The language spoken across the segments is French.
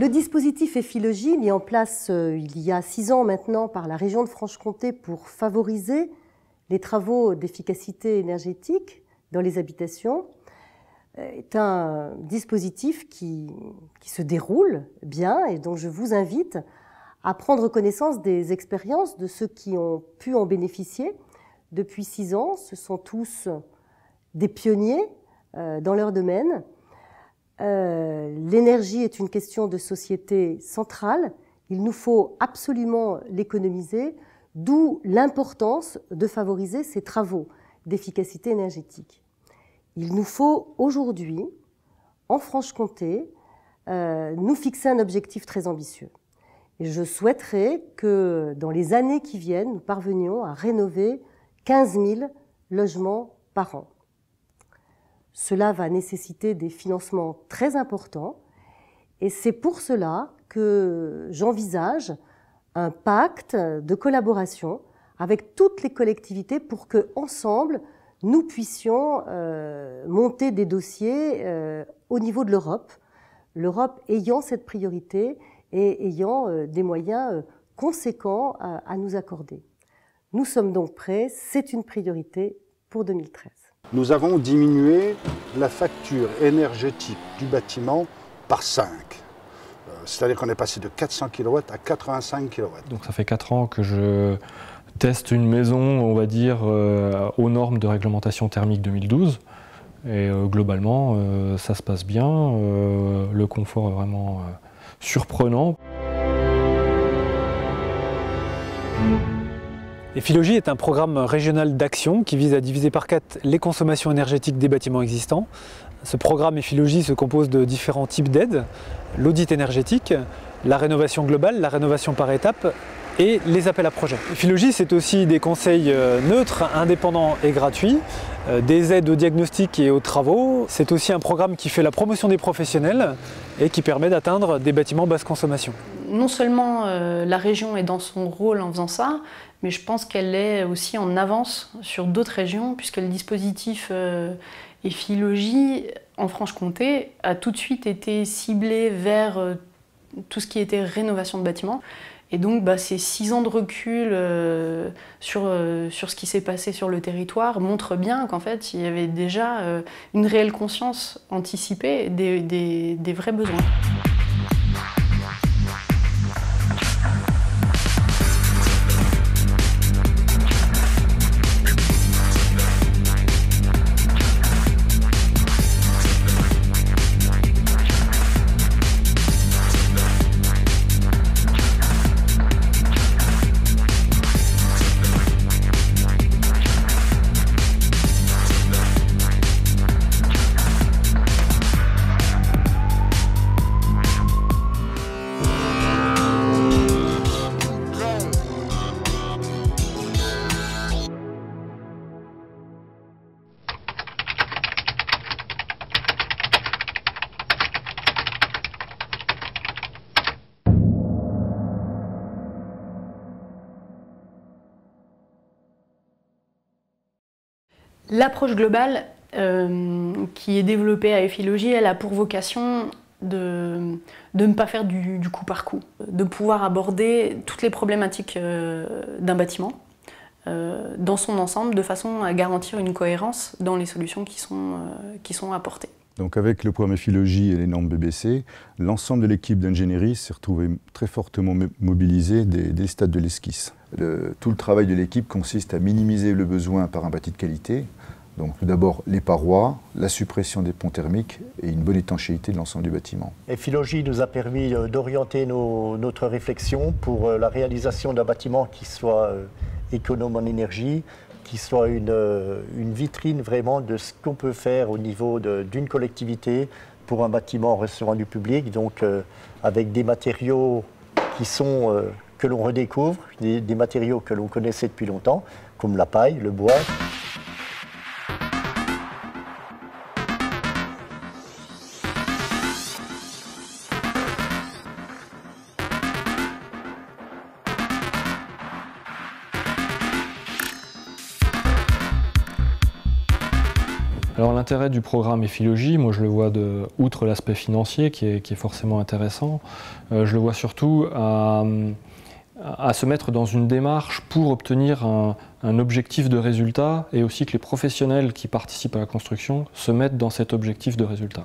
Le dispositif EFI-Logis, mis en place il y a 6 ans maintenant par la région de Franche-Comté pour favoriser les travaux d'efficacité énergétique dans les habitations, est un dispositif qui se déroule bien et dont je vous invite à prendre connaissance des expériences de ceux qui ont pu en bénéficier depuis 6 ans. Ce sont tous des pionniers dans leur domaine. L'énergie est une question de société centrale. Il nous faut absolument l'économiser, d'où l'importance de favoriser ces travaux d'efficacité énergétique. Il nous faut aujourd'hui, en Franche-Comté, nous fixer un objectif très ambitieux. Et je souhaiterais que dans les années qui viennent, nous parvenions à rénover 15 000 logements par an. Cela va nécessiter des financements très importants et c'est pour cela que j'envisage un pacte de collaboration avec toutes les collectivités pour qu'ensemble, nous puissions monter des dossiers au niveau de l'Europe, l'Europe ayant cette priorité et ayant des moyens conséquents à nous accorder. Nous sommes donc prêts, c'est une priorité pour 2013. Nous avons diminué la facture énergétique du bâtiment par 5. C'est-à-dire qu'on est passé de 400 kW à 85 kW. Donc ça fait 4 ans que je teste une maison, on va dire, aux normes de réglementation thermique 2012. Et globalement, ça se passe bien. Le confort est vraiment surprenant. EFI-Logis est un programme régional d'action qui vise à diviser par 4 les consommations énergétiques des bâtiments existants. Ce programme EFI-Logis se compose de différents types d'aides, l'audit énergétique, la rénovation globale, la rénovation par étapes et les appels à projets. EFI-Logis, c'est aussi des conseils neutres, indépendants et gratuits, des aides au diagnostic et aux travaux. C'est aussi un programme qui fait la promotion des professionnels et qui permet d'atteindre des bâtiments basse consommation. Non seulement la région est dans son rôle en faisant ça, mais je pense qu'elle est aussi en avance sur d'autres régions, puisque le dispositif EFI-Logis en Franche-Comté a tout de suite été ciblé vers tout ce qui était rénovation de bâtiments. Et donc ces 6 ans de recul sur ce qui s'est passé sur le territoire montrent bien qu'en fait il y avait déjà une réelle conscience anticipée des vrais besoins. L'approche globale qui est développée à EFI-Logis, elle a pour vocation de ne pas faire du coup par coup, de pouvoir aborder toutes les problématiques d'un bâtiment dans son ensemble, de façon à garantir une cohérence dans les solutions qui sont apportées. Donc avec le programme EFI-Logis et les normes BBC, l'ensemble de l'équipe d'ingénierie s'est retrouvé très fortement mobilisé dès le stade de l'esquisse. Tout le travail de l'équipe consiste à minimiser le besoin par un bâti de qualité. Donc tout d'abord les parois, la suppression des ponts thermiques et une bonne étanchéité de l'ensemble du bâtiment. EFI-Logis nous a permis d'orienter notre réflexion pour la réalisation d'un bâtiment qui soit économe en énergie, qui soit une vitrine vraiment de ce qu'on peut faire au niveau d'une collectivité pour un bâtiment recevant du public, donc avec des matériaux qui sont, que l'on redécouvre, des matériaux que l'on connaissait depuis longtemps, comme la paille, le bois. Alors l'intérêt du programme Ephilogie, moi je le vois outre l'aspect financier qui est forcément intéressant, je le vois surtout à se mettre dans une démarche pour obtenir un objectif de résultat et aussi que les professionnels qui participent à la construction se mettent dans cet objectif de résultat.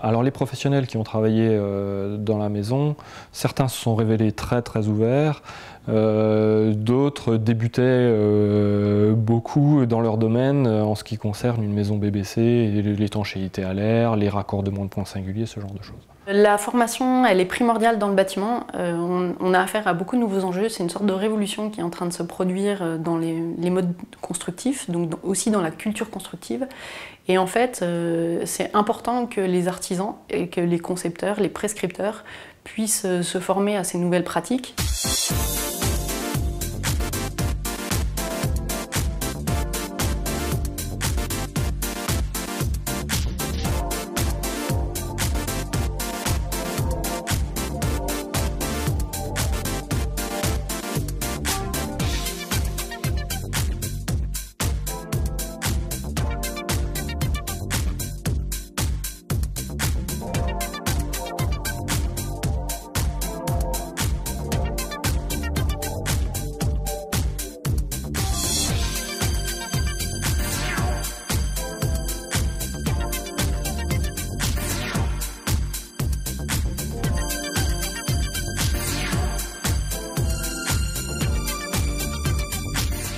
Alors les professionnels qui ont travaillé dans la maison, certains se sont révélés très ouverts, d'autres débutaient beaucoup dans leur domaine en ce qui concerne une maison BBC, l'étanchéité à l'air, les raccordements de points singuliers, ce genre de choses. La formation, elle est primordiale dans le bâtiment. On a affaire à beaucoup de nouveaux enjeux. C'est une sorte de révolution qui est en train de se produire dans les modes constructifs, donc aussi dans la culture constructive. Et en fait, c'est important que les artisans et que les concepteurs, les prescripteurs puissent se former à ces nouvelles pratiques.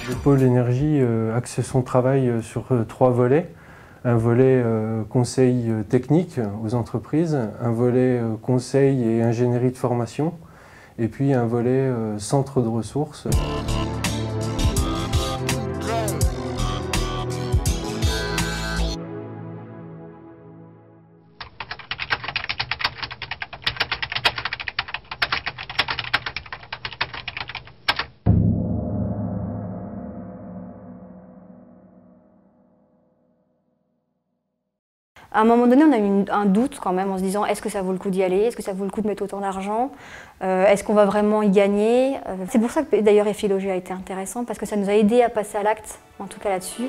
Le pôle énergie axe son travail sur 3 volets. Un volet conseil technique aux entreprises, un volet conseil et ingénierie de formation, et puis un volet centre de ressources. À un moment donné, on a eu un doute quand même en se disant est-ce que ça vaut le coup d'y aller? Est-ce que ça vaut le coup de mettre autant d'argent? Est-ce qu'on va vraiment y gagner? C'est pour ça que d'ailleurs Ephilogie a été intéressant parce que ça nous a aidé à passer à l'acte, en tout cas là-dessus.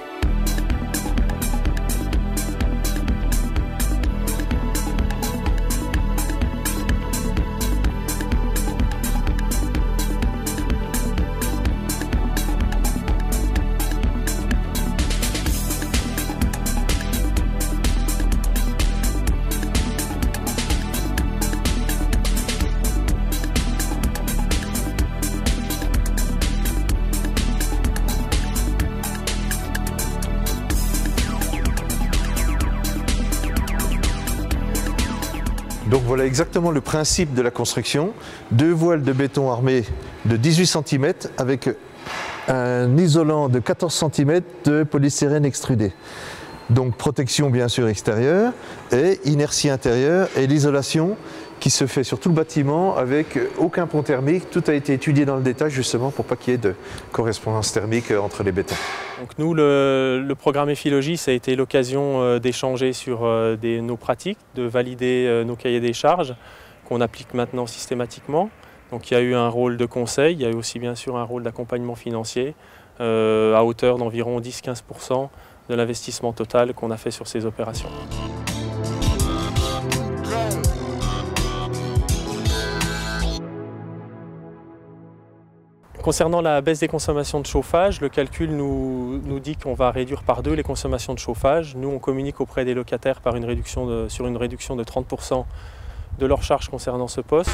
Donc voilà exactement le principe de la construction. 2 voiles de béton armé de 18 cm avec un isolant de 14 cm de polystyrène extrudé. Donc protection bien sûr extérieure et inertie intérieure et l'isolation qui se fait sur tout le bâtiment avec aucun pont thermique. Tout a été étudié dans le détail justement pour pas qu'il y ait de correspondance thermique entre les bétons. Donc nous, le programme Ephilogie, ça a été l'occasion d'échanger sur nos pratiques, de valider nos cahiers des charges qu'on applique maintenant systématiquement. Donc il y a eu un rôle de conseil, il y a eu aussi bien sûr un rôle d'accompagnement financier à hauteur d'environ 10-15% de l'investissement total qu'on a fait sur ces opérations. Concernant la baisse des consommations de chauffage, le calcul nous dit qu'on va réduire par 2 les consommations de chauffage. Nous, on communique auprès des locataires sur une réduction de 30% de leurs charges concernant ce poste.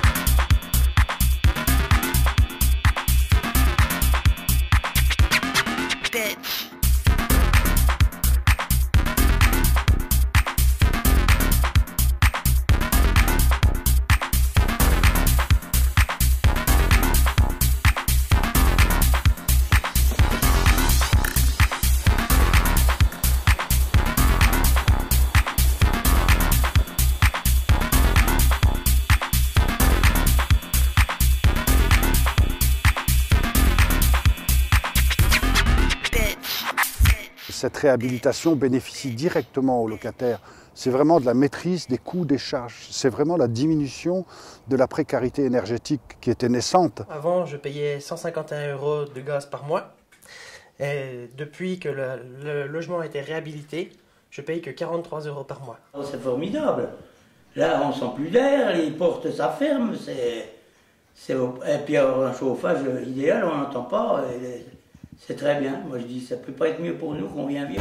Cette réhabilitation bénéficie directement aux locataires. C'est vraiment de la maîtrise des coûts des charges. C'est vraiment la diminution de la précarité énergétique qui était naissante. Avant, je payais 151 € de gaz par mois. Et depuis que le logement a été réhabilité, je paye que 43 € par mois. Oh, c'est formidable. Là, on sent plus d'air, les portes, ça ferme. Et puis avoir un chauffage idéal, on n'entend pas. C'est très bien. Moi, je dis, ça peut pas être mieux pour nous qu'on vient vieux.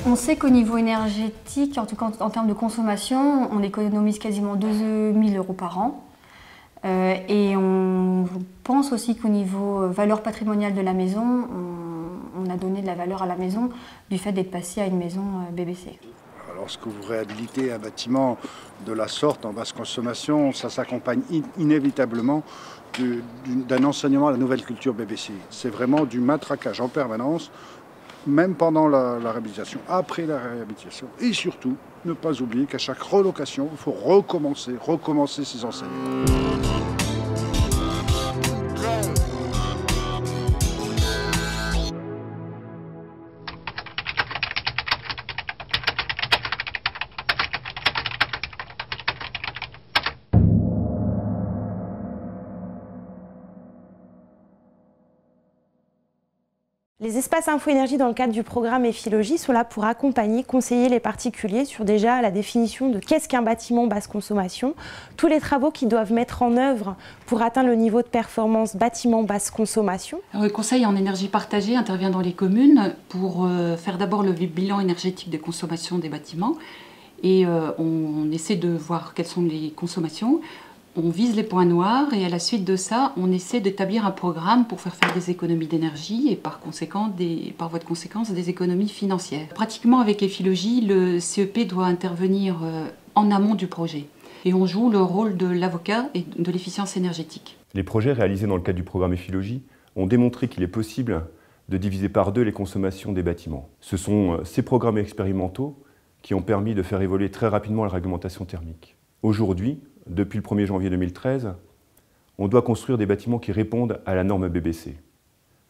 On sait qu'au niveau énergétique, en tout cas en termes de consommation, on économise quasiment 2 000 € par an. Et on pense aussi qu'au niveau valeur patrimoniale de la maison, on a donné de la valeur à la maison du fait d'être passé à une maison BBC. Lorsque vous réhabilitez un bâtiment de la sorte en basse consommation, ça s'accompagne inévitablement d'un enseignement à la nouvelle culture BBC. C'est vraiment du matraquage en permanence, même pendant la réhabilitation, après la réhabilitation. Et surtout, ne pas oublier qu'à chaque relocation, il faut recommencer ces enseignements. Les espaces info-énergie dans le cadre du programme Ephilogie sont là pour accompagner, conseiller les particuliers sur déjà la définition de qu'est-ce qu'un bâtiment basse consommation, tous les travaux qu'ils doivent mettre en œuvre pour atteindre le niveau de performance bâtiment basse consommation. Alors, le conseil en énergie partagée intervient dans les communes pour faire d'abord le bilan énergétique des consommations des bâtiments et on essaie de voir quelles sont les consommations. On vise les points noirs et à la suite de ça, on essaie d'établir un programme pour faire des économies d'énergie et par voie de conséquence des économies financières. Pratiquement avec Ephilogie, le CEP doit intervenir en amont du projet et on joue le rôle de l'avocat et de l'efficience énergétique. Les projets réalisés dans le cadre du programme Ephilogie ont démontré qu'il est possible de diviser par 2 les consommations des bâtiments. Ce sont ces programmes expérimentaux qui ont permis de faire évoluer très rapidement la réglementation thermique. Aujourd'hui, depuis le 1er janvier 2013, on doit construire des bâtiments qui répondent à la norme BBC.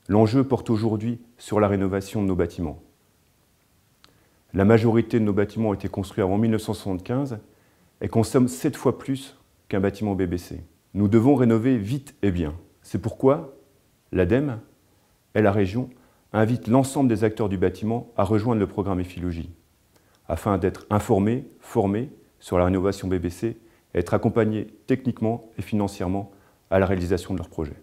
L'enjeu porte aujourd'hui sur la rénovation de nos bâtiments. La majorité de nos bâtiments ont été construits avant 1975 et consomment 7 fois plus qu'un bâtiment BBC. Nous devons rénover vite et bien. C'est pourquoi l'ADEME et la région invitent l'ensemble des acteurs du bâtiment à rejoindre le programme Ephilogie, afin d'être informés, formés sur la rénovation BBC et être accompagnés techniquement et financièrement à la réalisation de leurs projets.